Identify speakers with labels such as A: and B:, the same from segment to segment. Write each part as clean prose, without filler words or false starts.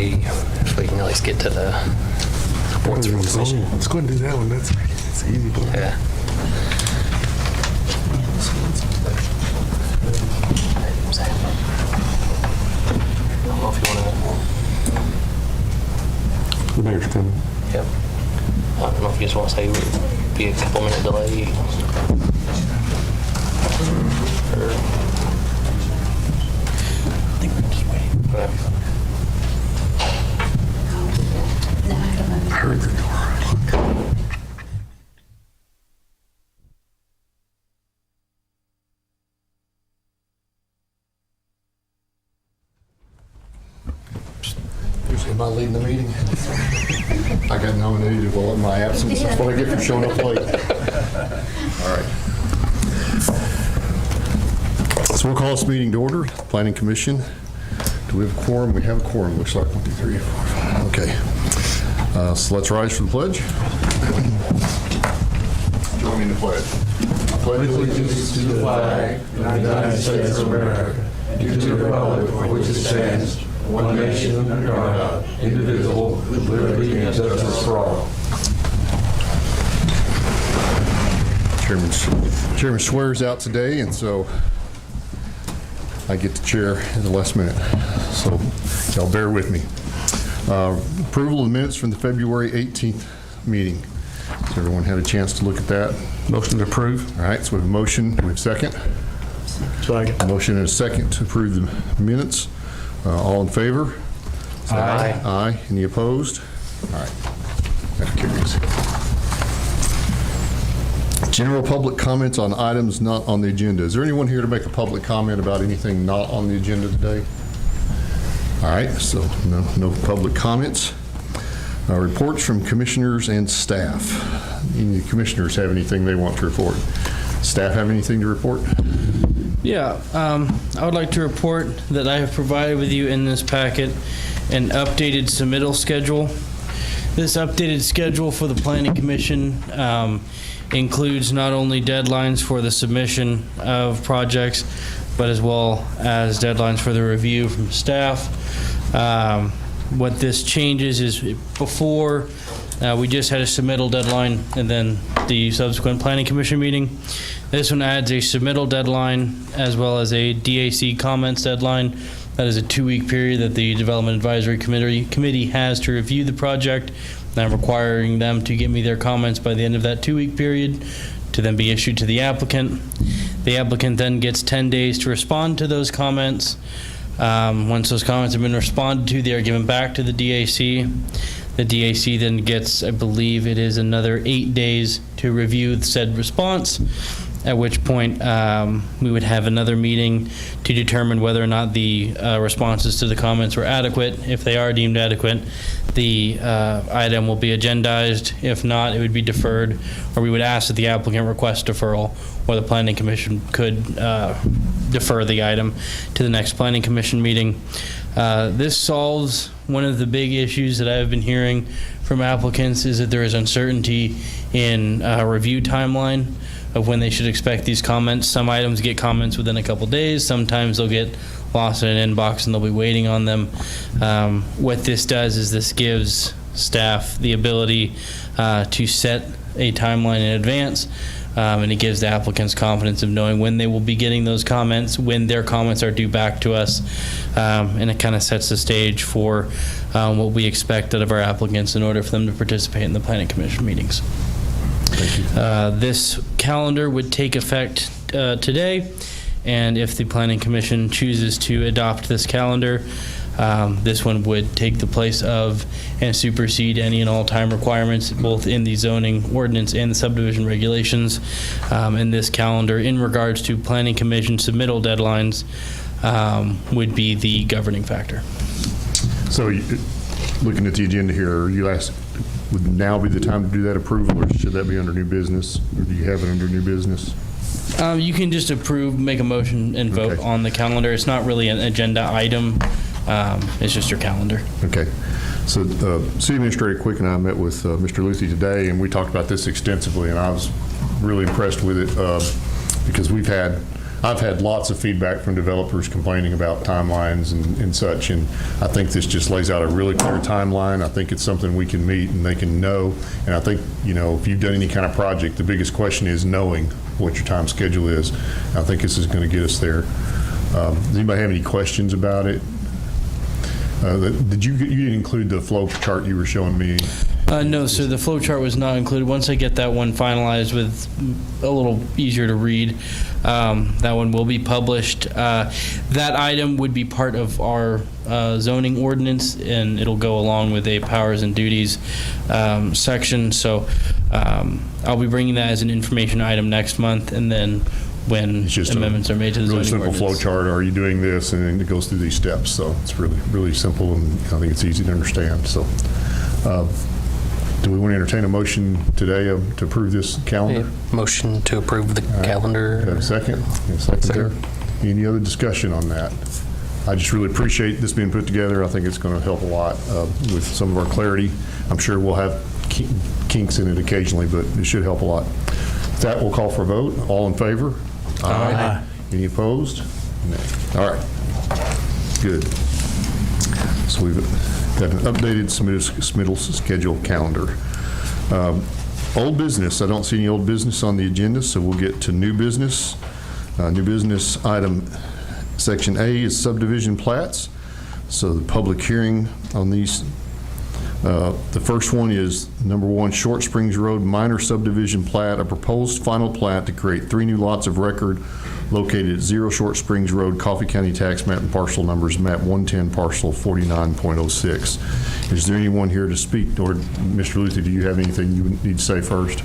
A: see if we can at least get to the reports from the commission.
B: Let's go ahead and do that one. That's an easy one.
A: Yeah. I don't know if you want
B: The mayor's coming.
A: to. Yep. I don't know if you just want to say it would be a couple minute delay. Okay.
B: I heard the door.
C: Am I leading the meeting? I got nominated while in my absence. That's what I get for showing up late. All right. So we'll call this meeting to order. Planning Commission. Do we have a quorum? We have a quorum. Looks like 1, 2, 3, 4, 5. Okay. So let's rise for the pledge. Join me in the pledge. I pledge allegiance to the flag of the United States of America, and to the republic for which it stands, one nation under God, indivisible, with liberty and justice for all. Chairman swears out today, and so I get to chair at the last minute. So y'all bear with me. Approval of the minutes from the February 18th meeting. Has everyone had a chance to look at that?
B: Motion to approve.
C: All right, so we have a motion. We have a second.
B: Second.
C: A motion and a second to approve the minutes. All in favor? Say
A: Aye.
C: Aye. Any opposed? All right. That carries. General public comments on items not on the agenda. Is there anyone here to make a public comment about anything not on the agenda today? All right, so no public comments. Reports from commissioners and staff. Any commissioners have anything they want to report? Staff have anything to report?
D: Yeah, I would like to report that I have provided with you in this packet an updated submittal schedule. This updated schedule for the Planning Commission includes not only deadlines for the submission of projects, but as well as deadlines for the review from staff. What this changes is before we just had a submittal deadline and then the subsequent Planning Commission meeting. This one adds a submittal deadline as well as a DAC comments deadline. That is a 2-week period that the Development Advisory Committee has to review the project. And I'm requiring them to give me their comments by the end of that 2-week period to then be issued to the applicant. The applicant then gets 10 days to respond to those comments. Once those comments have been responded to, they are given back to the DAC. The DAC then gets, I believe it is another 8 days to review said response, at which point we would have another meeting to determine whether or not the responses to the comments were adequate. If they are deemed adequate, the item will be agendized. If not, it would be deferred, or we would ask that the applicant request deferral, or the Planning Commission could defer the item to the next Planning Commission meeting. This solves one of the big issues that I've been hearing from applicants, is that there is uncertainty in review timeline of when they should expect these comments. Some items get comments within a couple days. Sometimes they'll get lost in an inbox and they'll be waiting on them. What this does is this gives staff the ability to set a timeline in advance, and it gives the applicants confidence of knowing when they will be getting those comments, when their comments are due back to us, and it kind of sets the stage for what we expect out of our applicants in order for them to participate in the Planning Commission meetings.
C: Thank you.
D: This calendar would take effect today, and if the Planning Commission chooses to adopt this calendar, this one would take the place of and supersede any and all time requirements, both in the zoning ordinance and the subdivision regulations. And this calendar, in regards to Planning Commission submittal deadlines, would be the governing factor.
C: So looking at the agenda here, you asked, would now be the time to do that approval, or should that be under new business, or do you have it under new business?
D: You can just approve, make a motion, and vote
C: Okay.
D: on the calendar. It's not really an agenda item. It's just your calendar.
C: Okay. So City Administrator Quick and I met with Mr. Luthi today, and we talked about this extensively, and I was really impressed with it because we've had I've had lots of feedback from developers complaining about timelines and such, and I think this just lays out a really clear timeline. I think it's something we can meet and they can know. And I think, if you've done any kind of project, the biggest question is knowing what your time schedule is. I think this is going to get us there. Does anybody have any questions about it? You didn't include the flow chart you were showing me?
D: No, sir, the flow chart was not included. Once I get that one finalized with a little easier to read, that one will be published. That item would be part of our zoning ordinance, and it'll go along with a powers and duties section. So I'll be bringing that as an information item next month, and then when amendments are made to the zoning
C: really simple
D: ordinance.
C: flow chart. Are you doing this? And then it goes through these steps. So it's really, really simple, and I think it's easy to understand. So do we want to entertain a motion today to approve this calendar?
A: Motion to approve the calendar.
C: Have a second? A second there? Any other discussion on that? I just really appreciate this being put together. I think it's going to help a lot with some of our clarity. I'm sure we'll have kinks in it occasionally, but it should help a lot. With that, we'll call for a vote. All in favor? Aye. Any opposed? No. All right. Good. So we've got an updated submittal schedule calendar. Old business. I don't see any old business on the agenda, so we'll get to new business. New business item section A is subdivision plats. So the public hearing on these, the first one is number 1, Short Springs Road minor subdivision plat, a proposed final plat to create 3 new lots of record located at 0 Short Springs Road, Coffee County tax map and parcel numbers, map 110, parcel 49.06. Is there anyone here to speak? Or Mr. Luther, do you have anything you need to say first?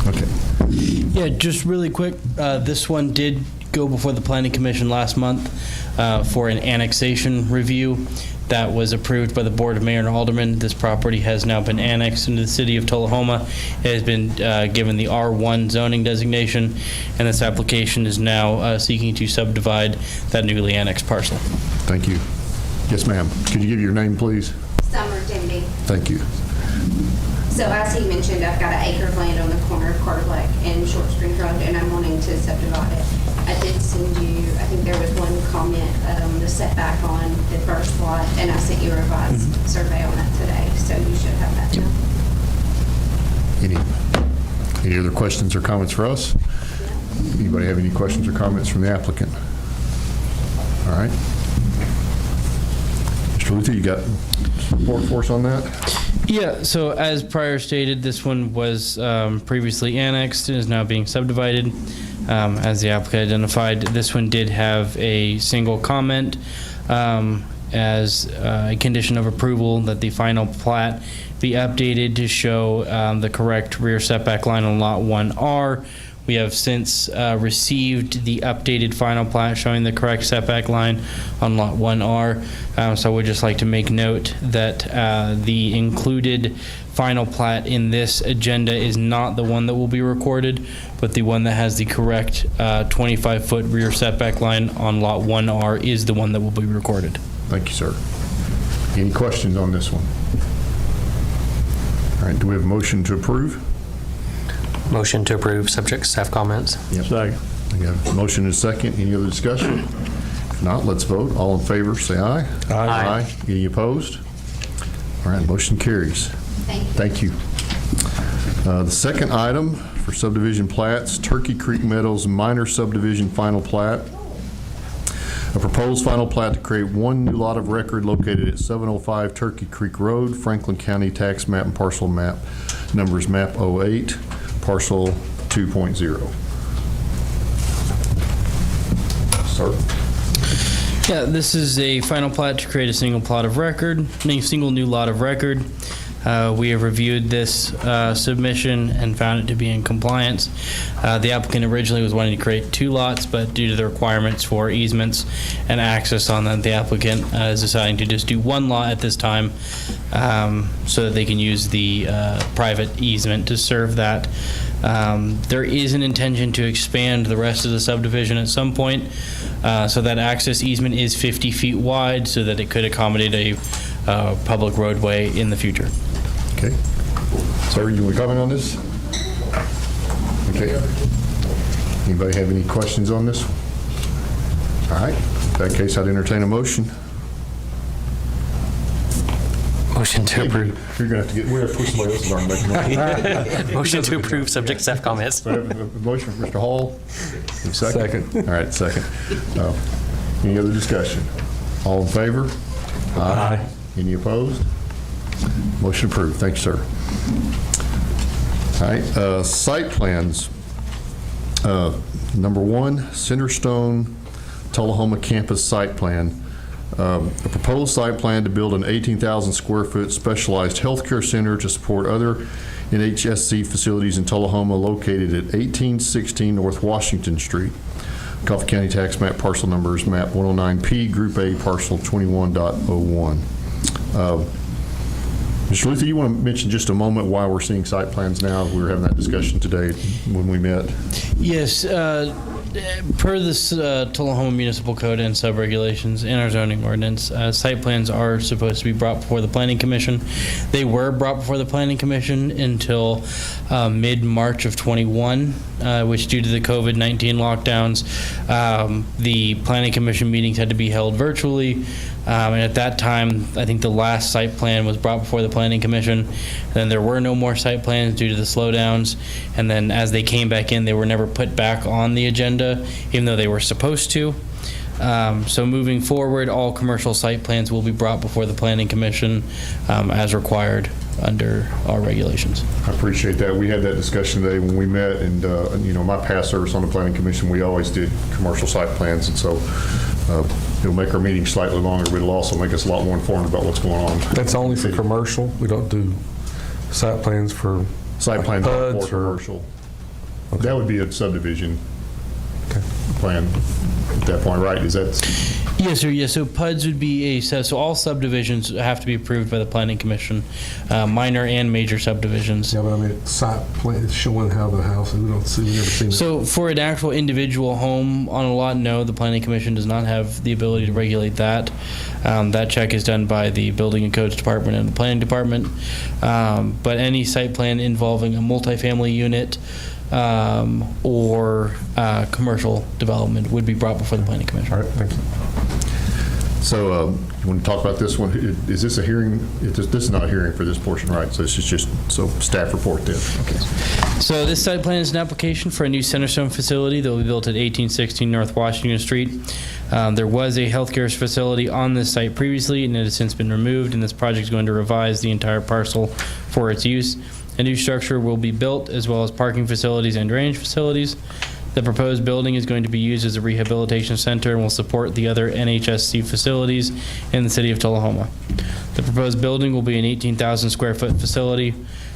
C: Okay.
D: Yeah, just really quick, this one did go before the Planning Commission last month for an annexation review. That was approved by the Board of Mayor and Aldermen. This property has now been annexed into the city of Tullahoma. It has been given the R1 zoning designation, and this application is now seeking to subdivide that newly annexed parcel.
C: Thank you. Yes, ma'am. Could you give your name, please?
E: Summer Denby.
C: Thank you.
E: So as he mentioned, I've got an acre of land on the corner of Carter Lake and Short Springs Road, and I'm wanting to subdivide it. I did send you, I think there was one comment, the setback on the first lot, and I sent you a revised survey on that today, so you should have that now.
C: Any other questions or comments for us? Anybody have any questions or comments from the applicant? All right. Mr. Luther, you got support for us on that?
D: Yeah, so as prior stated, this one was previously annexed and is now being subdivided. As the applicant identified, this one did have a single comment as a condition of approval that the final plat be updated to show the correct rear setback line on Lot 1R. We have since received the updated final plat showing the correct setback line on Lot 1R. So I would just like to make note that the included final plat in this agenda is not the one that will be recorded, but the one that has the correct 25-foot rear setback line on Lot 1R is the one that will be recorded.
C: Thank you, sir. Any questions on this one? All right, do we have a motion to approve?
A: Motion to approve, subject to staff comments.
C: Yep. Second. We have a motion and a second. Any other discussion? If not, let's vote. All in favor, say aye.
A: Aye.
C: Any opposed? All right, motion carries.
E: Thank you.
C: Thank you. The second item for subdivision plats, Turkey Creek Meadows minor subdivision final plat. A proposed final plat to create 1 new lot of record located at 705 Turkey Creek Road, Franklin County tax map and parcel map numbers map 08, parcel 2.0. Sir.
D: Yeah, this is a final plat to create a single plot of record, a single new lot of record. We have reviewed this submission and found it to be in compliance. The applicant originally was wanting to create 2 lots, but due to the requirements for easements and access on that, the applicant is deciding to just do 1 lot at this time so that they can use the private easement to serve that. There is an intention to expand the rest of the subdivision at some point, so that access easement is 50 feet wide so that it could accommodate a public roadway in the future.
C: Okay. Sir, you want to comment on this? Okay. Anybody have any questions on this? All right, in that case, I'd entertain a motion.
A: Motion to approve.
C: You're going to have to get, we have to put somebody else in our making motion.
A: Motion to approve, subject to staff comments.
C: We have a motion from Mr. Hall. Second. All right, second. Any other discussion? All in favor? Aye. Any opposed? Motion approved. Thank you, sir. All right, site plans. Number 1, Centerstone Tullahoma campus site plan. A proposed site plan to build an 18,000 square foot specialized healthcare center to support other NHSC facilities in Tullahoma located at 1816 North Washington Street. Coffee County Tax Map parcel numbers map 109P, Group A, parcel 21.01. Mr. Luther, you want to mention just a moment why we're seeing site plans now? We were having that discussion today when we met.
D: Yes, per this Tullahoma Municipal Code and sub-regulations in our zoning ordinance, site plans are supposed to be brought before the Planning Commission. They were brought before the Planning Commission until mid-March of 21, which due to the COVID-19 lockdowns, the Planning Commission meetings had to be held virtually. And at that time, I think the last site plan was brought before the Planning Commission. And then there were no more site plans due to the slowdowns. And then as they came back in, they were never put back on the agenda, even though they were supposed to. So moving forward, all commercial site plans will be brought before the Planning Commission as required under our regulations.
C: I appreciate that. We had that discussion today when we met, and you know, my past service on the Planning Commission, we always did commercial site plans, and so it'll make our meeting slightly longer, but it'll also make us a lot more informed about what's going on.
B: That's only for commercial? We don't do site plans for
C: Site plans are for
B: PUDs or-
C: commercial.
B: Okay.
C: That would be a subdivision
B: Okay.
C: plan at that point, right? Is that?
D: Yes, sir. Yes. So PUDs would be so all subdivisions have to be approved by the Planning Commission, minor and major subdivisions.
B: Yeah, but I mean, site plan, it's showing how the house, we don't see, we've never seen it.
D: So for an actual individual home on a lot, no, the Planning Commission does not have the ability to regulate that. That check is done by the Building and Codes Department and the Planning Department. But any site plan involving a multifamily unit or commercial development would be brought before the Planning Commission.
B: All right, thank you.
C: So you want to talk about this one? Is this a hearing? This is not a hearing for this portion, right? So this is just, so staff report then. Okay.
D: So this site plan is an application for a new Centerstone facility that will be built at 1816 North Washington Street. There was a healthcare facility on this site previously, and it has since been removed, and this project is going to revise the entire parcel for its use. A new structure will be built, as well as parking facilities and drainage facilities. The proposed building is going to be used as a rehabilitation center and will support the other NHSC facilities in the city of Tullahoma. The proposed building will be an 18,000 square foot facility.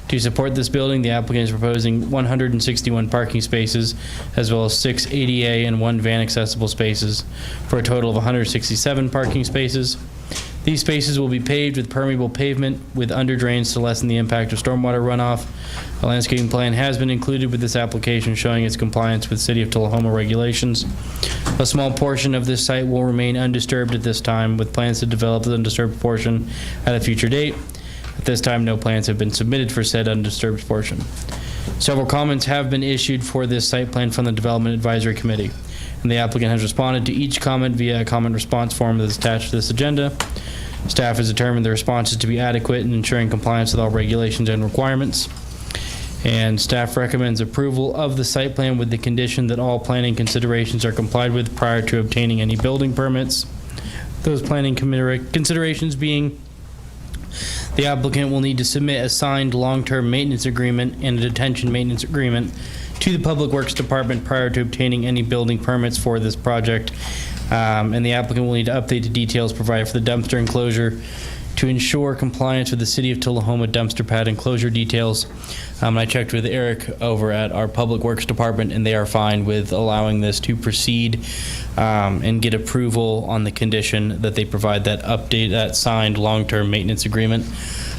D: To support this building, the applicant is proposing 161 parking spaces, as well as 6 ADA and 1 van accessible spaces, for a total of 167 parking spaces. These spaces will be paved with permeable pavement with under drains to lessen the impact of stormwater runoff. A landscaping plan has been included with this application showing its compliance with City of Tullahoma regulations. A small portion of this site will remain undisturbed at this time, with plans to develop the undisturbed portion at a future date. At this time, no plans have been submitted for said undisturbed portion. Several comments have been issued for this site plan from the Development Advisory Committee, and the applicant has responded to each comment via a comment response form that is attached to this agenda. Staff has determined the responses to be adequate in ensuring compliance with all regulations and requirements. And staff recommends approval of the site plan with the condition that all planning considerations are complied with prior to obtaining any building permits. Those planning considerations being: the applicant will need to submit a signed long-term maintenance agreement and a detention maintenance agreement to the Public Works Department prior to obtaining any building permits for this project. And the applicant will need to update the details provided for the dumpster enclosure to ensure compliance with the City of Tullahoma dumpster pad enclosure details. I checked with Eric over at our Public Works Department, and they are fine with allowing this to proceed and get approval on the condition that they provide that update, that signed long-term maintenance agreement.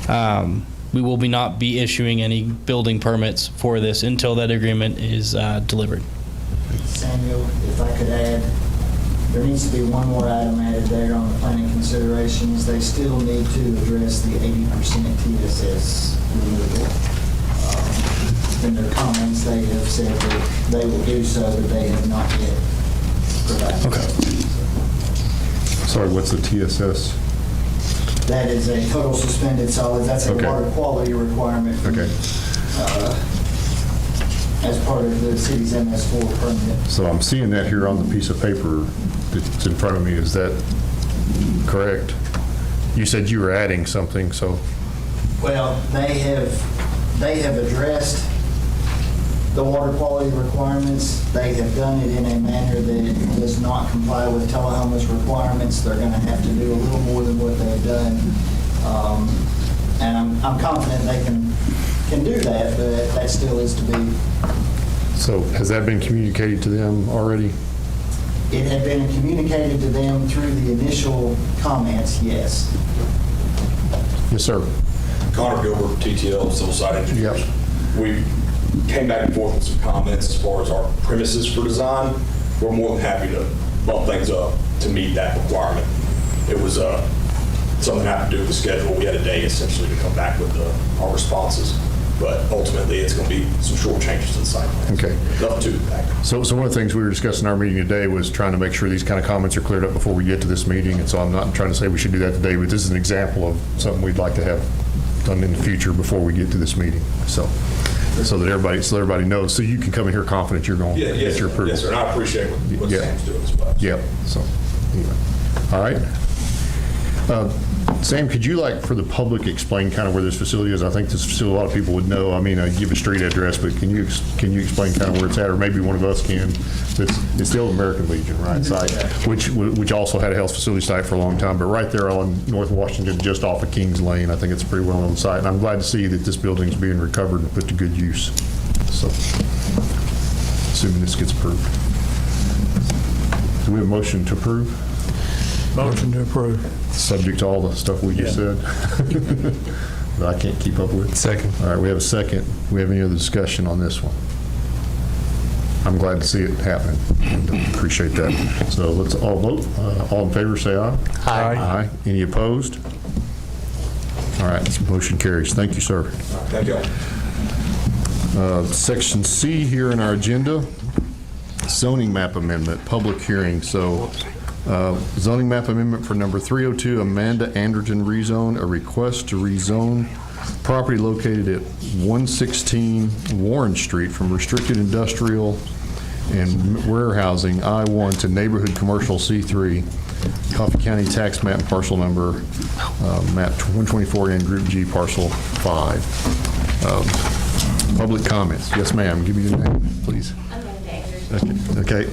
D: We will not be issuing any building permits for this until that agreement is delivered.
F: Samuel, if I could add, there needs to be one more item added there on the planning considerations. They still need to address the 80% TSS removal. in their comments, they have said that they will do so, but they have not yet provided.
B: Okay.
C: Sorry, what's the TSS?
F: That is a total suspended solids, that's a
C: Okay.
F: water quality requirement.
C: Okay.
F: As part of the city's MS4 permit.
C: So I'm seeing that here on the piece of paper that's in front of me. Is that correct? You said you were adding something, so,
F: Well, they have addressed the water quality requirements. They have done it in a manner that does not comply with Tullahoma's requirements. They're going to have to do a little more than what they've done. And I'm confident they can do that, but that still is to be.
C: so has that been communicated to them already?
F: It had been communicated to them through the initial comments, yes.
C: Yes, sir.
G: Connor Gilbert, TTL, Civil Site Engineers.
C: Yep.
G: We came back and forth with some comments as far as our premises for design. We're more than happy to bump things up to meet that requirement. It was something that had to do with the schedule. We had a day essentially to come back with our responses, but ultimately it's going to be some short changes to the site plan.
C: Okay.
G: Nothing too bad.
C: So one of the things we were discussing in our meeting today was trying to make sure these kind of comments are cleared up before we get to this meeting. And so I'm not trying to say we should do that today, but this is an example of something we'd like to have done in the future before we get to this meeting. So that everybody knows. So you can come in here confident you're going to get your approval.
G: Yes, sir. And I appreciate what
C: Yeah.
G: Sam's doing as well.
C: Yep. So, anyway. All right. Sam, could you, like, for the public, explain kind of where this facility is? I think this facility, a lot of people would know. I mean, give a street address, but can you explain kind of where it's at, or maybe one of us can? It's the old American Legion, right, site, which also had a health facility site for a long time, but right there on North Washington, just off of Kings Lane, I think it's a pretty well-known site, and I'm glad to see that this building's being recovered and put to good use. So, assuming this gets approved. Do we have a motion to approve?
B: Motion to approve.
C: Subject to all the stuff we just said that I can't keep up with.
B: Second.
C: All right, we have a second. We have any other discussion on this one? I'm glad to see it happening. Appreciate that. So let's all vote. All in favor, say aye.
A: Aye.
C: Aye. Any opposed? All right, motion carries. Thank you, sir.
G: Thank you.
C: Section C here in our agenda, zoning map amendment, public hearing. So zoning map amendment for number 302, Amanda Anderton rezone, a request to rezone property located at 116 Warren Street from restricted industrial and warehousing I-1 to neighborhood commercial C3, Coffee County tax map and parcel number, map 124N Group G parcel 5. Public comments. Yes, ma'am. Give me your name, please.
E: Amanda Anderson.
C: Okay.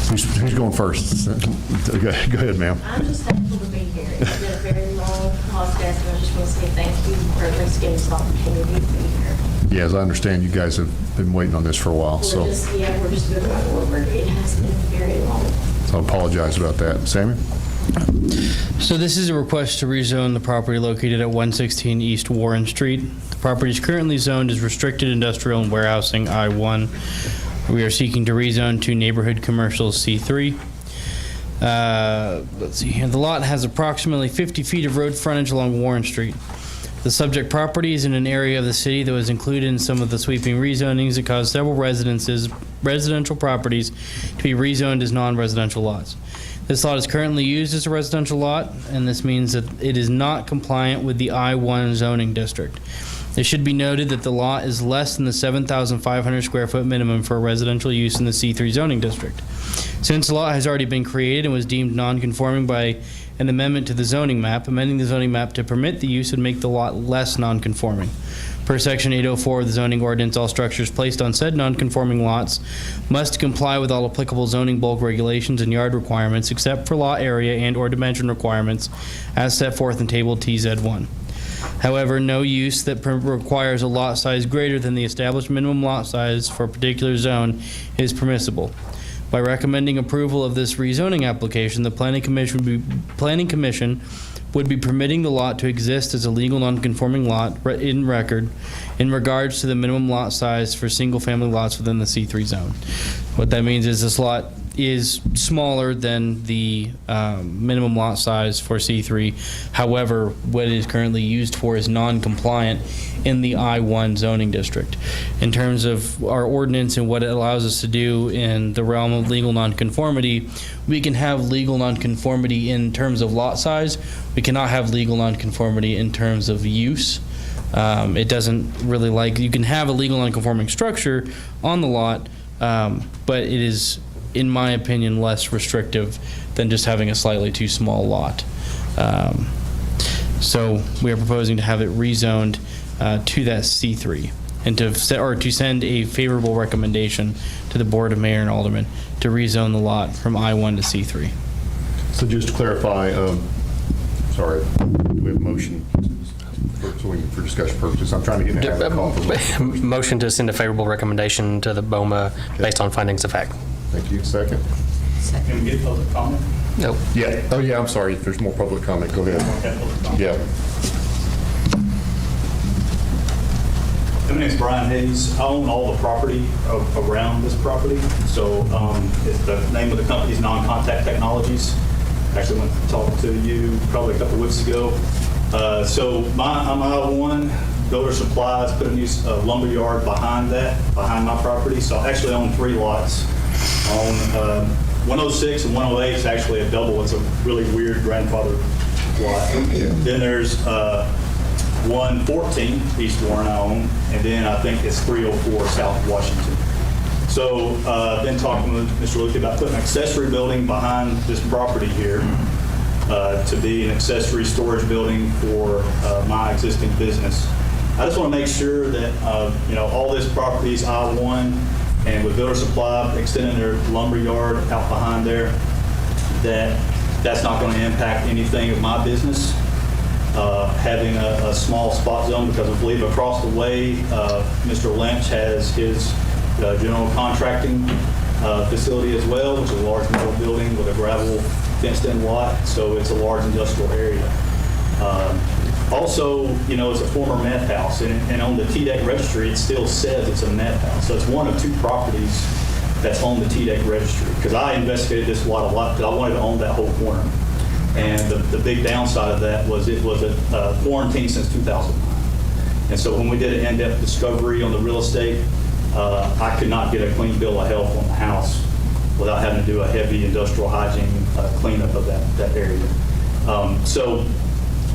C: Who's going first? Okay, go ahead, ma'am.
H: I'm just thankful to be here. It's been a very long process, and I just want to say thank you for at least giving us the opportunity to be here.
C: Yeah, as I understand, you guys have been waiting on this for a while, so
H: We're just moving forward. It has been very long.
C: I apologize about that. Samuel?
D: So this is a request to rezone the property located at 116 East Warren Street. The property is currently zoned as restricted industrial and warehousing I-1. We are seeking to rezone to neighborhood commercial C3. Let's see here. The lot has approximately 50 feet of road frontage along Warren Street. The subject property is in an area of the city that was included in some of the sweeping rezonings that caused several residential properties to be rezoned as non-residential lots. This lot is currently used as a residential lot, and this means that it is not compliant with the I-1 zoning district. It should be noted that the lot is less than the 7,500 square foot minimum for residential use in the C3 zoning district. Since the lot has already been created and was deemed non-conforming by an amendment to the zoning map, amending the zoning map to permit the use would make the lot less non-conforming. Per section 804 of the zoning ordinance, all structures placed on said non-conforming lots must comply with all applicable zoning bulk regulations and yard requirements except for lot area and or dimension requirements as set forth in table TZ1. However, no use that requires a lot size greater than the established minimum lot size for a particular zone is permissible. By recommending approval of this rezoning application, the Planning Commission would be permitting the lot to exist as a legal non-conforming lot in record in regards to the minimum lot size for single-family lots within the C3 zone. What that means is this lot is smaller than the minimum lot size for C3. However, what it is currently used for is non-compliant in the I-1 zoning district. In terms of our ordinance and what it allows us to do in the realm of legal nonconformity, we can have legal nonconformity in terms of lot size. We cannot have legal nonconformity in terms of use. It doesn't really like, you can have a legal nonconforming structure on the lot, but it is, in my opinion, less restrictive than just having a slightly too small lot. So we are proposing to have it rezoned to that C3 and to send a favorable recommendation to the Board of Mayor and Aldermen to rezone the lot from I-1 to C3.
C: So just to clarify, sorry, do we have a motion for discussion purposes? I'm trying to get an call for
A: Motion to send a favorable recommendation to the BOMA based on findings of fact.
C: Thank you. Second?
I: Can we get public comment?
A: Nope.
C: Yeah. Oh, yeah, I'm sorry. If there's more public comment, go ahead. Yeah.
I: My name's Brian Hayes. I own all the property around this property. So the name of the company is Non-Contact Technologies. Actually went to talk to you probably a couple weeks ago. So I'm I-1, Builder Supplies, put a new lumber yard behind my property. So I actually own 3 lots. On 106 and 108 is actually a double. It's a really weird grandfather lot. Then there's 114 East Warren I own, and then I think it's 304 South Washington. So been talking with Mr. Lukey about putting an accessory building behind this property here to be an accessory storage building for my existing business. I just want to make sure that all this property is I-1, and with Builder Supply extending their lumber yard out behind there, that's not going to impact anything of my business. Having a small spot zone, because I believe across the way, Mr. Lynch has his general contracting facility as well, which is a large metal building with a gravel fenced-in lot, so it's a large industrial area. Also, it's a former meth house, and on the TDEC registry, it still says it's a meth house. So it's one of 2 properties that's on the TDEC registry, because I investigated this lot a lot, because I wanted to own that whole corner. And the big downside of that was it was a quarantine since 2009. And so when we did an in-depth discovery on the real estate, I could not get a clean bill of health on the house without having to do a heavy industrial hygiene cleanup of that area. So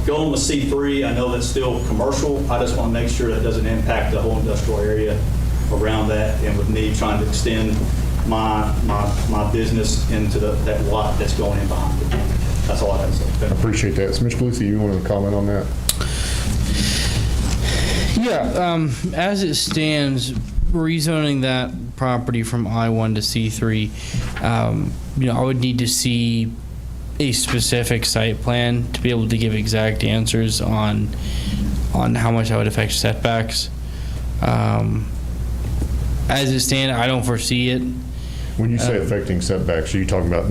I: going with C3, I know that's still commercial. I just want to make sure that doesn't impact the whole industrial area around that, and with me trying to extend my business into that lot that's going in behind it. That's all I have to say.
C: I appreciate that. So, Mr. Lucy, you want to comment on that?
D: Yeah, as it stands, rezoning that property from I-1 to C3, I would need to see a specific site plan to be able to give exact answers on how much that would affect setbacks. As it stands, I don't foresee it.
C: When you say affecting setbacks, are you talking about,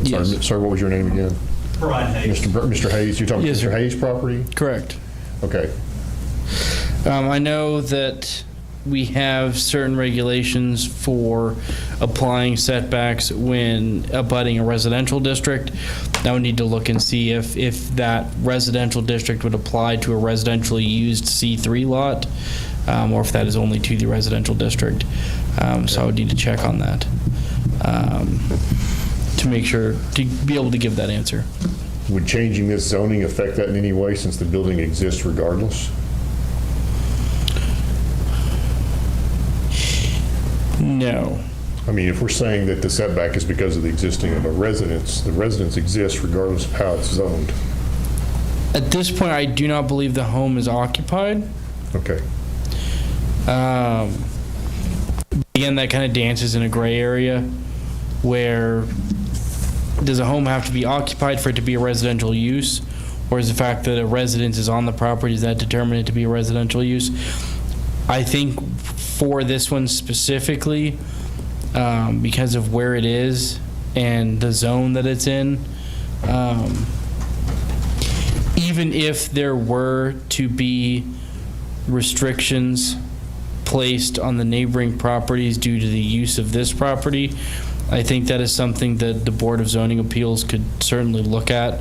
D: Yes.
C: sorry, what was your name again?
I: Brian Hayes.
C: Mr. Hayes, you're talking
D: Yes,
C: Mr.
D: sir.
C: Hayes' property?
D: Correct.
C: Okay.
D: I know that we have certain regulations for applying setbacks when abutting a residential district. I would need to look and see if that residential district would apply to a residentially used C3 lot, or if that is only to the residential district. So I would need to check on that to make sure, to be able to give that answer.
C: Would changing this zoning affect that in any way, since the building exists regardless?
D: No.
C: I mean, if we're saying that the setback is because of the existing of a residence, the residence exists regardless of how it's zoned.
D: At this point, I do not believe the home is occupied.
C: Okay.
D: Again, that kind of dances in a gray area where does a home have to be occupied for it to be a residential use? Or is the fact that a residence is on the property, does that determine it to be a residential use? I think for this one specifically, because of where it is and the zone that it's in, even if there were to be restrictions placed on the neighboring properties due to the use of this property, I think that is something that the Board of Zoning Appeals could certainly look at,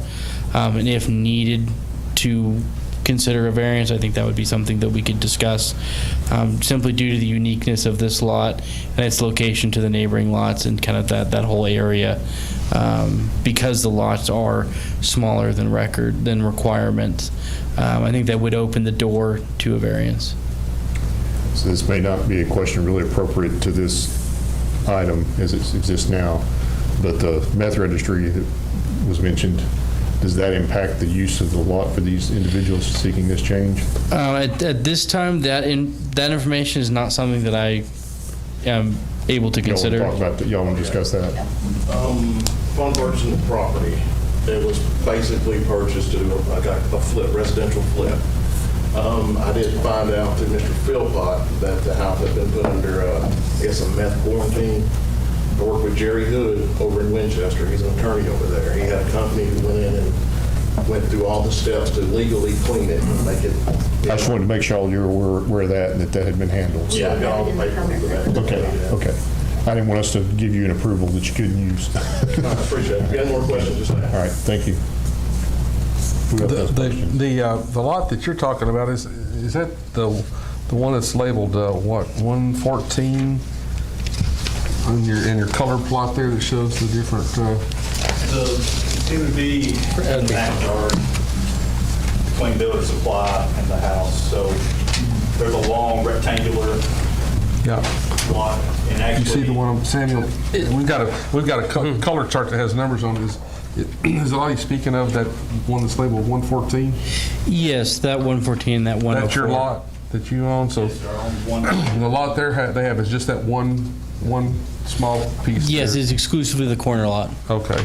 D: and if needed to consider a variance, I think that would be something that we could discuss, simply due to the uniqueness of this lot and its location to the neighboring lots and kind of that whole area, because the lots are smaller than requirements. I think that would open the door to a variance.
C: So this may not be a question really appropriate to this item as it exists now, but the meth registry that was mentioned, does that impact the use of the lot for these individuals seeking this change?
D: At this time, that information is not something that I am able to consider.
C: Y'all want to talk about that? Y'all want to discuss that?
J: Upon purchasing the property, it was basically purchased to do a flip, residential flip. I did find out through Mr. Philpott that the house had been put under, I guess, a meth quarantine. I worked with Jerry Hood over in Winchester. He's an attorney over there. He had a company who went in and went through all the steps to legally clean it and make it.
C: I just wanted to make sure you were aware of that and that had been handled. So.
J: Yeah, got all the paperwork for that.
C: Okay. I didn't want us to give you an approval that you couldn't use.
J: I appreciate it. If you have more questions, just ask.
C: All right, thank you. Who else has questions?
B: The lot that you're talking about, is that the one that's labeled, 114? In your color plot there that shows the different,
I: It would be in the backyard between builder supply and the house. So there's a long rectangular
B: yeah.
I: lot. And actually,
B: You see the one, Samuel, we've got a color chart that has numbers on it. Is the lot you're speaking of that one that's labeled 114?
D: Yes, that 114, that 104.
B: That's your lot that you own? So the lot there they have is just that one small piece?
D: Yes,
B: there.
D: it's exclusively the corner lot.
B: Okay.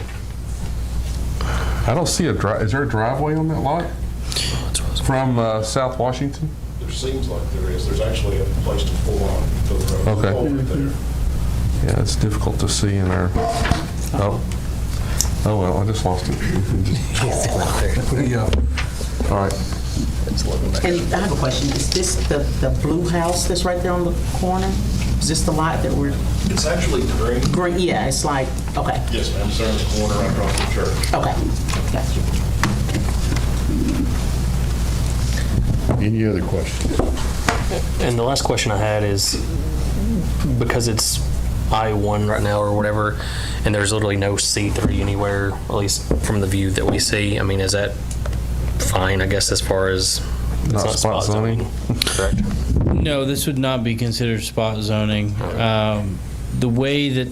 B: I don't see is there a driveway on that lot? From South Washington?
J: There seems like there is. There's actually a place to pull on to the road.
B: Okay.
J: Over there.
B: Yeah, it's difficult to see in there. Oh well, I just lost it. Yeah. All right.
K: And I have a question. Is this the blue house that's right there on the corner? Is this the lot that we're...
J: It's actually green.
K: Green, yeah, it's like, okay.
J: Yes, ma'am. It's there in the corner right across the church.
K: Okay, got you.
C: Any other questions?
A: And the last question I had is, because it's I-1 right now or whatever, and there's literally no C3 anywhere, at least from the view that we see, I mean, is that fine, I guess, as far as it's
B: Not spot zoning?
A: Correct.
D: No, this would not be considered spot zoning. The way that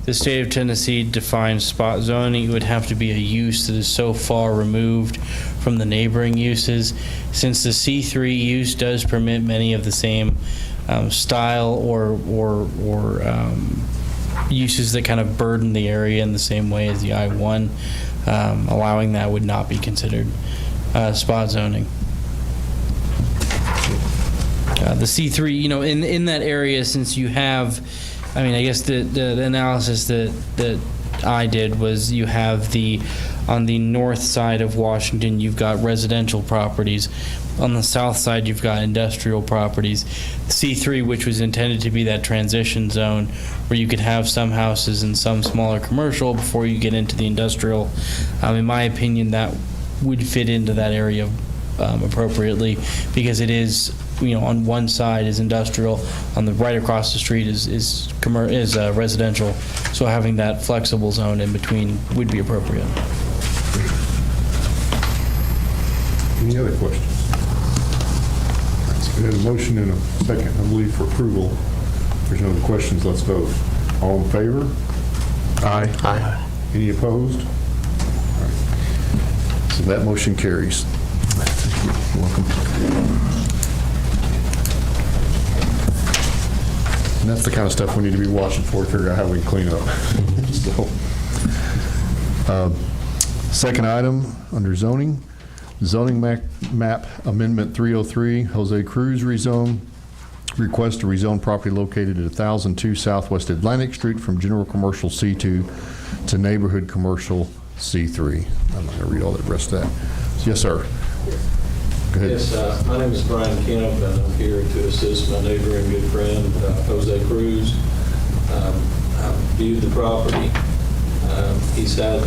D: the state of Tennessee defines spot zoning, it would have to be a use that is so far removed from the neighboring uses. Since the C3 use does permit many of the same style or uses that kind of burden the area in the same way as the I-1, allowing that would not be considered spot zoning. The C3, in that area, since you have, I mean, I guess the analysis that I did was you have on the north side of Washington, you've got residential properties. On the south side, you've got industrial properties. C3, which was intended to be that transition zone where you could have some houses and some smaller commercial before you get into the industrial. In my opinion, that would fit into that area appropriately, because it is, on one side is industrial, on the right across the street is residential. So having that flexible zone in between would be appropriate.
C: Any other questions? We had a motion and a second, I believe, for approval. If there's no other questions, let's vote. All in favor?
B: Aye.
A: Aye.
C: Any opposed? All right. So that motion carries. You're welcome. And that's the kind of stuff we need to be watching for to figure out how we can clean up. So, second item under zoning. Zoning map amendment 303, Jose Cruz rezone. Request to rezone property located at 1002 Southwest Atlantic Street from general commercial C2 to neighborhood commercial C3. I'm not going to read all the rest of that. Yes, sir. Go ahead.
L: Yes, my name is Brian Kemp, and I'm here to assist my neighbor and good friend, Jose Cruz. viewed the property. He's had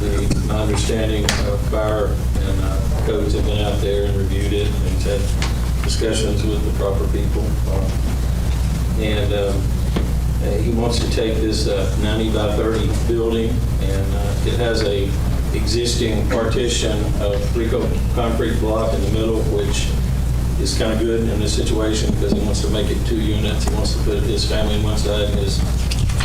L: my understanding of fire and codes have been out there and reviewed it, and he's had discussions with the proper people. And he wants to take this 90 by 30 building, and it has a existing partition of concrete block in the middle, which is kind of good in this situation because he wants to make it 2 units. He wants to put his family on one side and his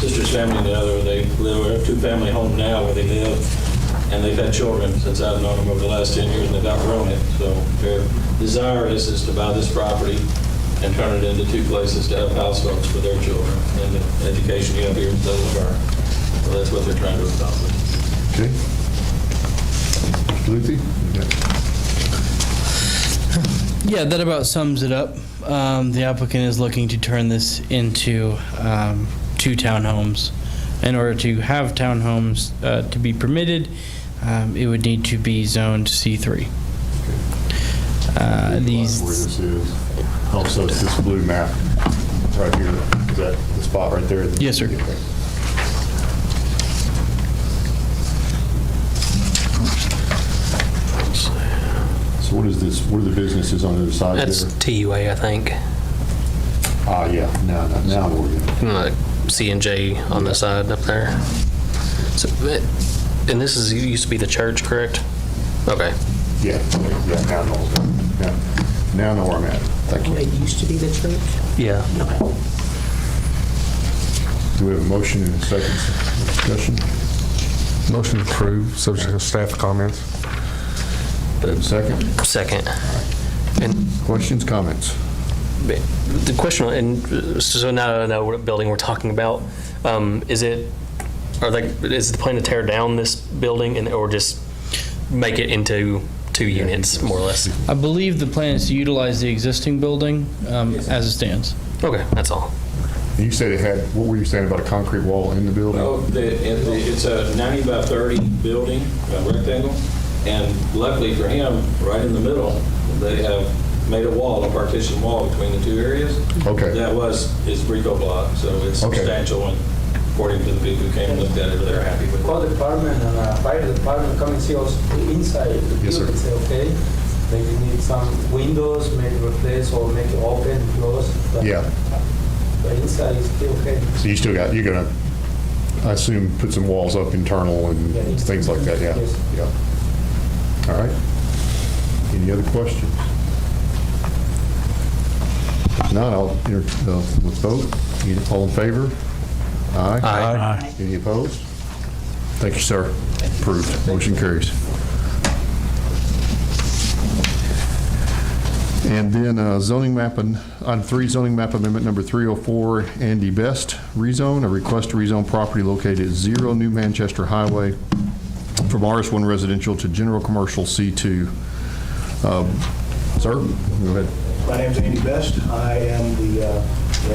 L: sister's family on the other. They live in a 2-family home now where they live, and they've had children since I've known them over the last 10 years, and they've outgrown it. So their desire is to buy this property and turn it into 2 places to have households for their children, and the education you have here doesn't learn. So that's what they're trying to accomplish.
C: Okay. Mr. Luthi?
D: Yeah, that about sums it up. The applicant is looking to turn this into 2 townhomes. In order to have townhomes to be permitted, it would need to be zoned C3.
C: Where this is. Also, it's this blue map right here. Is that the spot right there?
D: Yes, sir.
C: So what is this? What are the businesses on the other side
A: That's
C: there?
A: TUA, I think.
C: Yeah. Now we're good.
A: C&J on the side up there. So, and this is used to be the church, correct? Okay.
C: Yeah, now I know. Now I know where I'm at. Thank you.
K: It used to be the church?
A: Yeah.
C: Do we have a motion and a second discussion?
B: Motion approved, subject to staff comments.
C: Do we have a second?
A: Second. And
C: Questions, comments?
A: the question, and so now that I know what building we're talking about, is the plan to tear down this building or just make it into 2 units, more or less?
D: I believe the plan is to utilize the existing building as it stands.
A: Okay, that's all.
C: You said it had, what were you saying about a concrete wall in the building?
L: No, it's a 90 by 30 building, a rectangle, and luckily for him, right in the middle, they have made a wall, a partition wall between the 2 areas.
C: Okay.
L: That was his Rico block, so it's
C: Okay.
L: substantial, and according to the people who came and looked at it, they're happy with
M: Call
L: it.
M: the department and fire department come and see us inside the
C: Yes, sir.
M: building. Say, okay, maybe need some windows, maybe replace or make it open, close. But,
C: Yeah.
M: But inside is still okay.
C: So you still got, you're gonna, I assume, put some walls up internal and
M: Yeah,
C: things like that, yeah?
M: yes.
C: Yeah. All right. Any other questions? If not, let's vote. All in favor? Aye.
A: Aye.
C: Any opposed? Thank you, sir. Approved. Motion carries. And then zoning map, item 3, zoning map amendment number 304, Andy Best rezone, a request to rezone property located at 0 New Manchester Highway from RS1 residential to general commercial C2. Sir, go ahead.
N: My name's Andy Best. I am the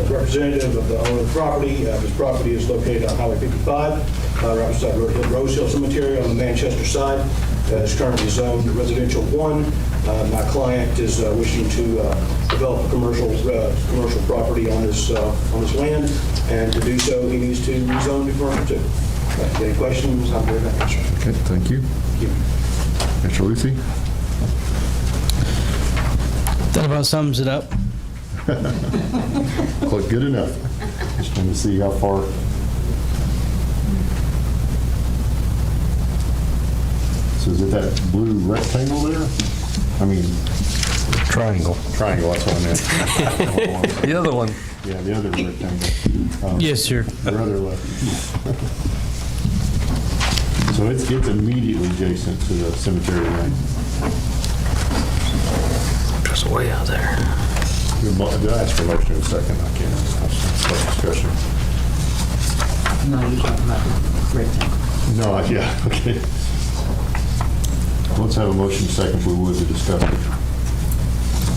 N: representative of the owner of the property. This property is located on Highway 55, right beside Rose Hill Cemetery on the Manchester side. It's currently zoned residential 1. My client is wishing to develop a commercial property on this land, and to do so, he needs to rezone to commercial 2. Any questions? I'm here to answer.
C: Okay, thank you.
N: Thank you.
C: Mr. Luthi?
D: That about sums it up.
C: Look, good enough. Just trying to see how far. So is it that blue rectangle there? I mean,
B: Triangle.
C: triangle, that's what I meant.
B: The other one.
C: Yeah, the other rectangle.
D: Yes, sir.
C: The other left. So it's immediately adjacent to the cemetery line.
A: Just way out there.
C: Did I ask for a motion in a second? I can't. Discussion.
K: No, you're talking about the rectangle.
C: No, yeah, okay. Let's have a motion second if we would to discuss it.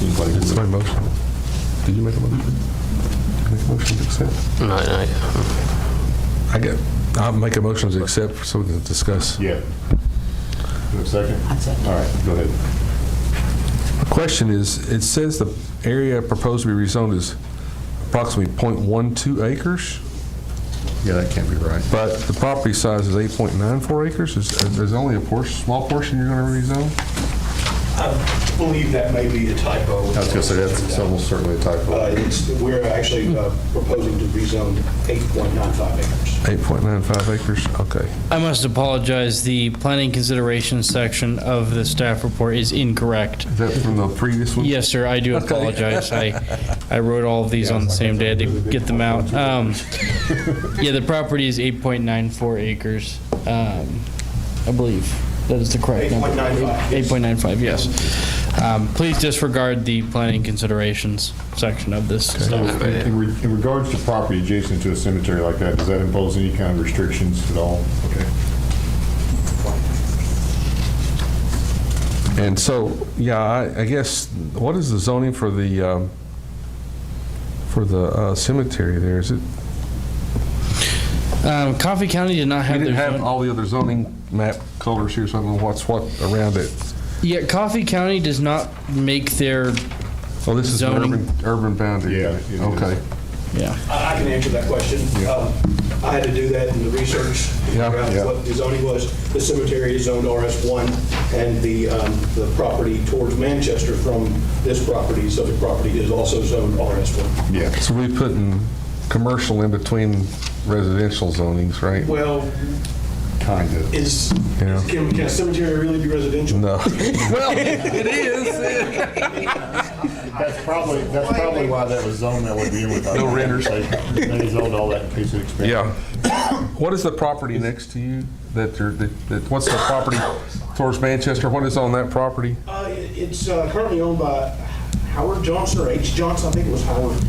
C: Anybody?
B: It's my motion. Did you make a motion? Did you make a motion to accept?
A: No.
B: I'll make a motion to accept so we can discuss.
C: Yeah. Do you have a second?
K: I'd second.
C: All right, go ahead.
B: The question is, it says the area proposed to be rezoned is approximately 0.12 acres.
C: Yeah, that can't be right.
B: But the property size is 8.94 acres? There's only a small portion you're going to rezone?
N: I believe that may be a typo.
C: I was going to say, that's almost certainly a typo.
N: We're actually proposing to rezone 8.95 acres.
B: 8.95 acres, okay.
D: I must apologize. The planning consideration section of the staff report is incorrect.
B: Is that from the previous one?
D: Yes, sir. I do apologize. I wrote all of these on the same day. I had to get them out. Yeah, the property is 8.94 acres, I believe. That is the correct number. 8.95, yes. Please disregard the planning considerations section of this stuff.
C: In regards to property adjacent to a cemetery like that, does that impose any kind of restrictions at all? Okay.
B: And so, yeah, I guess, what is the zoning for the cemetery there? Is it?
D: Coffee County did not have
B: You didn't
D: their
B: have all the other zoning map colors here, so I don't know what's what around it.
D: Yeah, Coffee County does not make their
B: Oh, this is an
D: zoning.
B: urban boundary.
C: Yeah, it is.
B: Okay.
D: Yeah.
N: I can answer that question. I had to do that in the research to figure out what the zoning was. The cemetery is zoned RS1, and the property towards Manchester from this property, subject property, is also zoned RS1.
C: Yeah.
B: So we put in commercial in between residential zonings, right?
N: Well,
C: Kind of.
N: can a cemetery really be residential?
B: No. Well, it is.
C: That's probably why that was zoned that way to begin with.
B: No renters.
C: They zoned all that in case it expanded.
B: Yeah. What is the property next to you? What's the property towards Manchester? What is on that property?
N: It's currently owned by Howard Johnson or H. Johnson. I think it was Howard.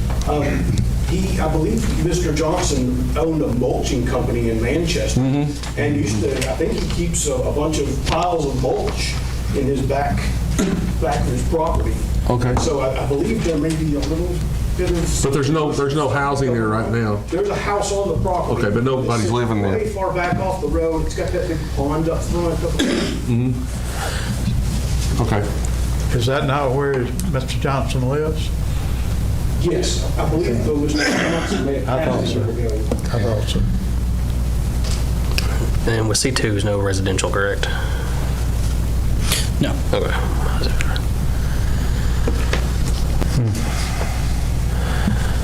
N: I believe Mr. Johnson owned a mulching company in Manchester, and used to. I think he keeps a bunch of piles of mulch in his back of his property.
B: Okay.
N: So I believe there may be a little bit of.
B: But there's no housing there right now.
N: There's a house on the property.
B: Okay, but nobody's living there.
N: Way far back off the road. It's got that big pond up front.
B: Okay.
O: Is that not where Mr. Johnson lives?
N: Yes, I believe it was Mr. Johnson may have passed it.
O: I thought so.
A: And with C2 is no residential, correct?
D: No.
A: Okay.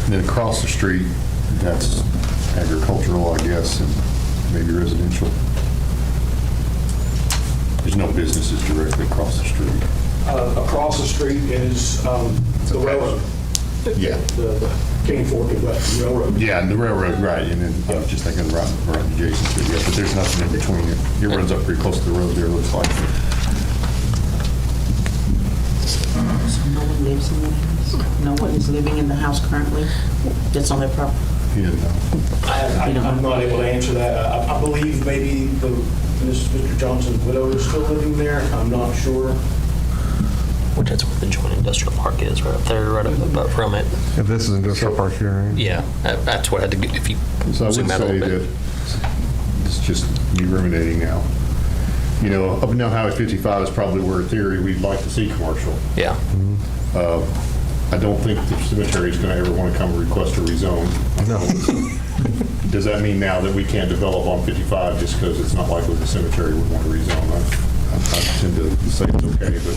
C: Then across the street, that's agricultural, I guess, and maybe residential. There's no businesses directly across the street.
N: Across the street is the railroad.
C: Yeah.
N: The King Fork and West Railroad.
C: Yeah, and the railroad, right, and then I was just thinking right adjacent to it, yeah, but there's nothing in between it. It runs up pretty close to the road there, it looks like.
K: So no one lives in that house? No one is living in the house currently that's on their property?
C: He didn't know.
N: I'm not able to answer that. I believe maybe Mr. Johnson's widow is still living there. I'm not sure.
A: Which that's where the joint industrial park is, right up there, right up from it.
B: If this is industrial park here, right?
A: Yeah, that's what I had to get, if you
C: So I would
A: zoom out a
C: say
A: little
C: that
A: bit.
C: it's just me ruminating now. You know, up and down Highway 55 is probably where, in theory, we'd like to see commercial.
A: Yeah.
C: I don't think the cemetery is going to ever want to come and request a rezone.
B: No.
C: Does that mean now that we can't develop on 55 just because it's not likely the cemetery would want to rezone? I tend to say it's okay, but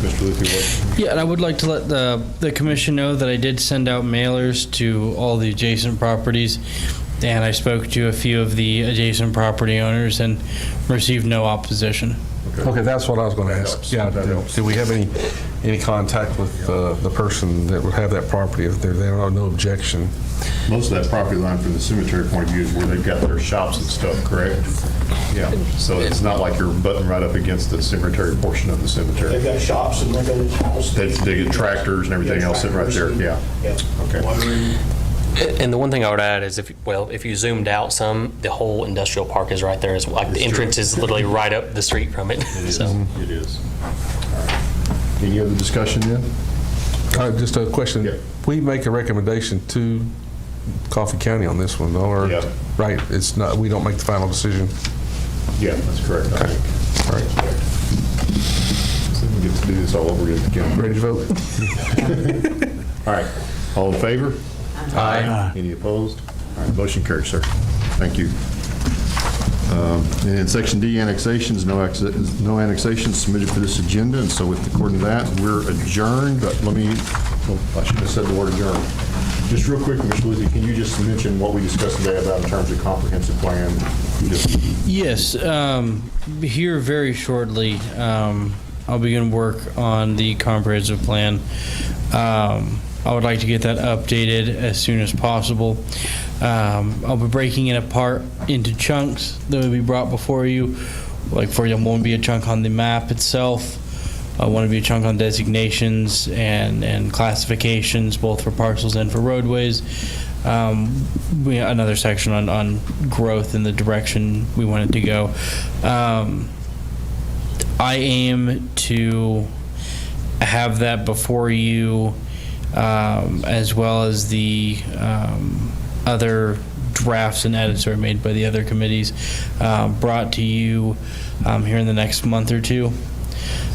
C: Mr. Luthy, what?
D: Yeah, and I would like to let the commission know that I did send out mailers to all the adjacent properties, and I spoke to a few of the adjacent property owners and received no opposition.
B: Okay, that's what I was going to ask. Yeah, do we have any contact with the person that would have that property if there are no objection?
C: Most of that property line from the cemetery point of view is where they've got their shops and stuff, correct? Yeah, so it's not like you're butting right up against the cemetery portion of the cemetery.
N: They've got shops and they've got houses.
C: They get tractors and everything else sitting right there, yeah. Okay.
A: And the one thing I would add is if you zoomed out some, the whole industrial park is right there. It's like the entrance is literally right up the street from it. So.
C: It is. All right. Any other discussion then?
B: Just a question.
C: Yeah.
B: We make a recommendation to Coffee County on this one, though, or?
C: Yeah.
B: Right, it's not, we don't make the final decision.
C: Yeah, that's correct. I think.
B: All right.
C: So we get to do this all over again.
B: Ready to vote?
C: All right. All in favor?
B: Aye.
C: Any opposed? All right, motion carries, sir. Thank you. And in Section D, annexations, no annexations submitted for this agenda, and so according to that, we're adjourned, but I should have said the word adjourned. Just real quick, Mr. Lizzie, can you just mention what we discussed today about in terms of comprehensive plan?
D: Yes, here very shortly, I'll begin work on the comprehensive plan. I would like to get that updated as soon as possible. I'll be breaking it apart into chunks that will be brought before you. Like, for example, won't be a chunk on the map itself. I want to be a chunk on designations and classifications, both for parcels and for roadways. Another section on growth and the direction we want it to go. I aim to have that before you, as well as the other drafts and edits that are made by the other committees, brought to you here in the next month or two.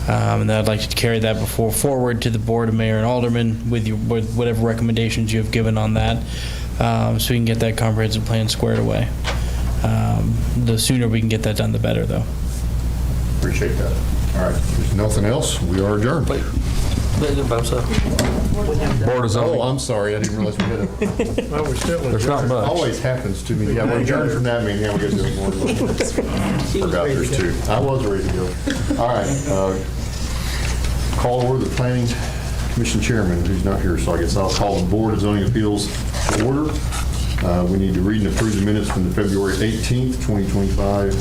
D: And then I'd like to carry that forward to the board of mayor and aldermen with whatever recommendations you have given on that, so we can get that comprehensive plan squared away. The sooner we can get that done, the better, though.
C: Appreciate that. All right, if there's nothing else, we are adjourned.
A: Wait,
B: Board of Zoning.
C: Oh, I'm sorry, I didn't realize we had a...
O: Well, we're still
B: There's not much.
C: Always happens to me. Yeah, we're adjourned from that meeting. Yeah, we got to do it more. Forgot there's two. I was ready to go. All right. Call over the Planning Commission Chairman, who's not here, so I guess I'll call the Board of Zoning Appeals to order. We need to read and approve the minutes from the February 18th, 2025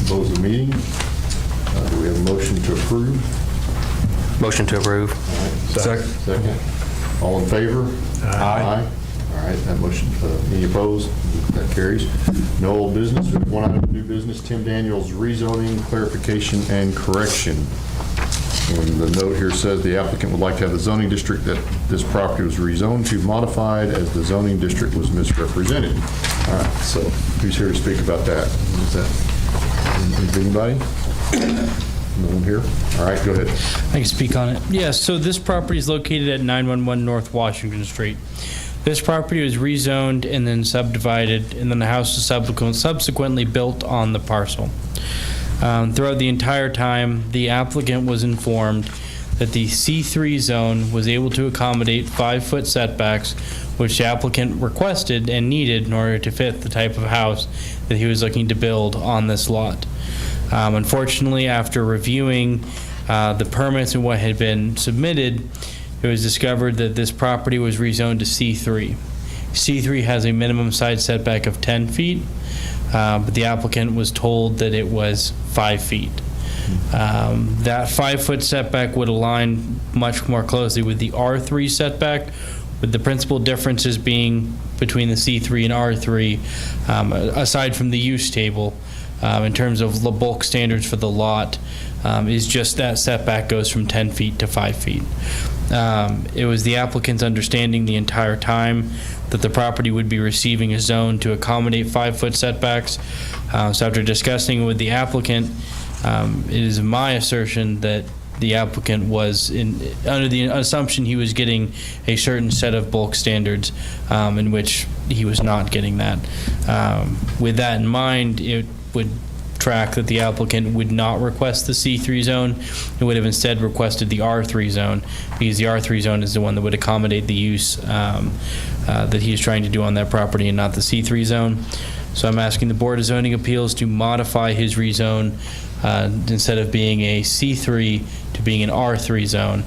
C: close of the meeting. Do we have a motion to approve?
A: Motion to approve.
C: All right. Second. All in favor? Aye. All right, that motion, any opposed? That carries. No old business. We have one item of new business, Tim Daniels rezoning, clarification, and correction. And the note here says the applicant would like to have the zoning district that this property was rezoned to modified as the zoning district was misrepresented. All right, so who's here to speak about that? Is that anybody? No one here? All right, go ahead.
D: I can speak on it. Yeah, so this property is located at 911 North Washington Street. This property was rezoned and then subdivided, and then the house was subsequently built on the parcel. Throughout the entire time, the applicant was informed that the C3 zone was able to accommodate 5-foot setbacks, which the applicant requested and needed in order to fit the type of house that he was looking to build on this lot. Unfortunately, after reviewing the permits and what had been submitted, it was discovered that this property was rezoned to C3. C3 has a minimum side setback of 10 feet, but the applicant was told that it was 5 feet. That 5-foot setback would align much more closely with the R3 setback, with the principal differences being between the C3 and R3, aside from the use table. In terms of the bulk standards for the lot, is just that setback goes from 10 feet to 5 feet. It was the applicant's understanding the entire time that the property would be receiving a zone to accommodate 5-foot setbacks. So after discussing with the applicant, it is my assertion that the applicant was under the assumption he was getting a certain set of bulk standards, in which he was not getting that. With that in mind, it would track that the applicant would not request the C3 zone. It would have instead requested the R3 zone, because the R3 zone is the one that would accommodate the use that he is trying to do on that property, and not the C3 zone. So I'm asking the Board of Zoning Appeals to modify his rezone, instead of being a C3 to being an R3 zone.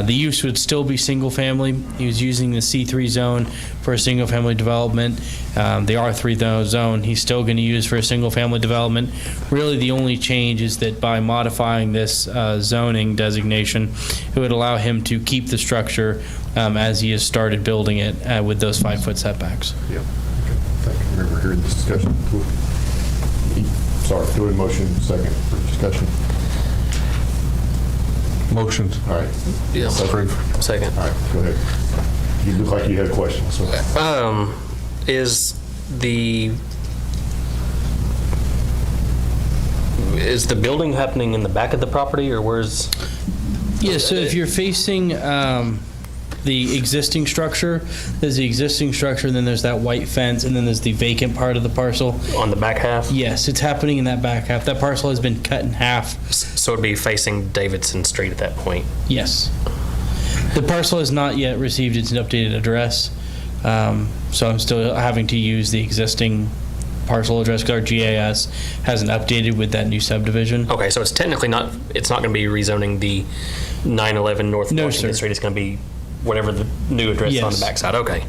D: The use would still be single family. He was using the C3 zone for a single family development. The R3 zone he's still going to use for a single family development. Really the only change is that by modifying this zoning designation, it would allow him to keep the structure as he has started building it with those 5-foot setbacks.
C: Yeah. Okay. Thank you. I remember hearing this discussion. Cool. Sorry, do a motion second for discussion.
B: Motion.
C: All right.
A: Yeah.
B: Approve.
A: Second.
C: All right, go ahead. You look like you had a question. So.
A: Is the building happening in the back of the property, or where's?
D: Yeah, so if you're facing the existing structure. There's the existing structure, and then there's that white fence, and then there's the vacant part of the parcel.
A: On the back half?
D: Yes, it's happening in that back half. That parcel has been cut in half.
A: So it'd be facing Davidson Street at that point?
D: Yes. The parcel has not yet received its updated address, so I'm still having to use the existing parcel address because our GIS hasn't updated with that new subdivision.
A: Okay, so it's technically not, it's not going to be rezoning the 911 North
D: No,
A: Washington
D: sir.
A: Street. It's going to be whatever the new address is on the
D: Yes.
A: backside. Okay.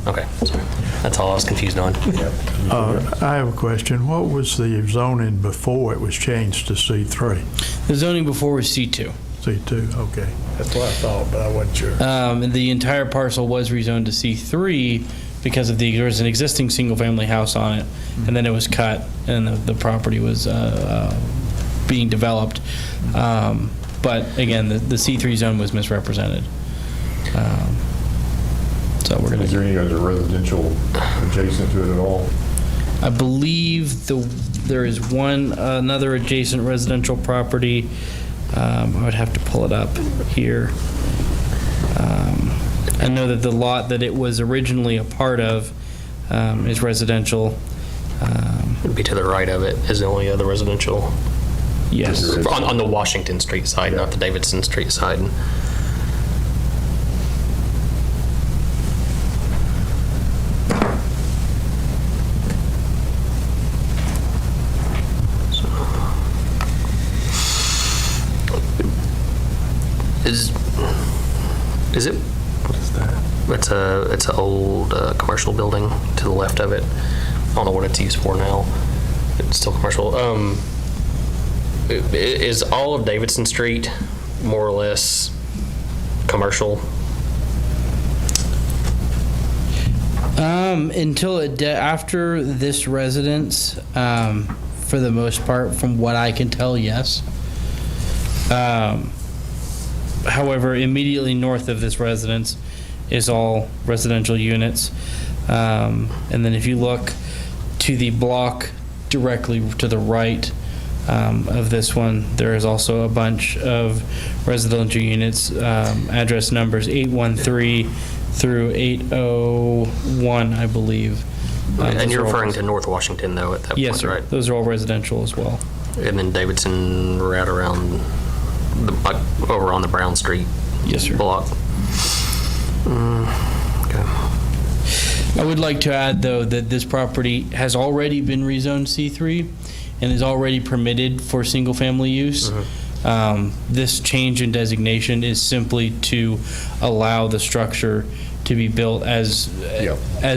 A: Okay. Sorry. That's all I was confused on.
O: I have a question. What was the zoning before it was changed to C3?
D: The zoning before was C2.
O: C2, okay. That's what I thought, but I wasn't sure.
D: And the entire parcel was rezoned to C3 because of there was an existing single-family house on it, and then it was cut, and the property was being developed. But again, the C3 zone was misrepresented. So we're going
C: Is there any other residential adjacent to it at all?
D: I believe there is another adjacent residential property. I would have to pull it up here. I know that the lot that it was originally a part of is residential.
A: It'd be to the right of it is the only other residential.
D: Yes.
A: On the Washington Street side, not the Davidson Street side. Is it?
B: What is that?
A: It's an old commercial building to the left of it. I don't know what it's used for now. It's still commercial. Is all of Davidson Street more or less commercial?
D: Until after this residence, for the most part, from what I can tell, yes. However, immediately north of this residence is all residential units. And then if you look to the block directly to the right of this one, there is also a bunch of residential units, address numbers 813 through 801, I believe.
A: And you're referring to North Washington, though, at that point,
D: yes, sir.
A: right?
D: Those are all residential as well.
A: And then Davidson, right around over on the Brown Street block. Okay.
D: I would like to add, though, that this property has already been rezoned C3 and is already permitted for single-family use. This change in designation is simply to allow the structure to be built as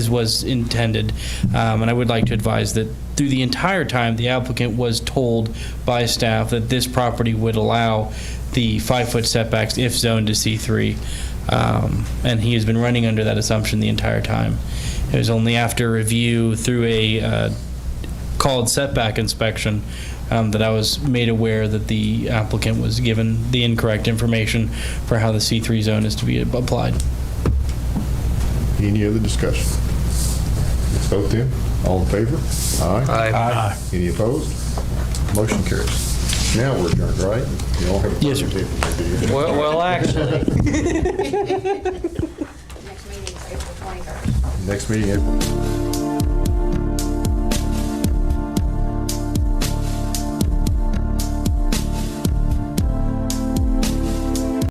D: was intended. And I would like to advise that through the entire time, the applicant was told by staff that this property would allow the 5-foot setbacks if zoned to C3. And he has been running under that assumption the entire time. It was only after review through a called setback inspection that I was made aware that the applicant was given the incorrect information for how the C3 zone is to be applied.
C: Any other discussion? Let's vote then. All in favor? Aye.
A: Aye.
C: Any opposed? Motion carries. Now we're adjourned, right? You all have a
D: Yes, sir.
A: Well, actually.
E: Next meeting is April 23rd.
C: Next meeting, April.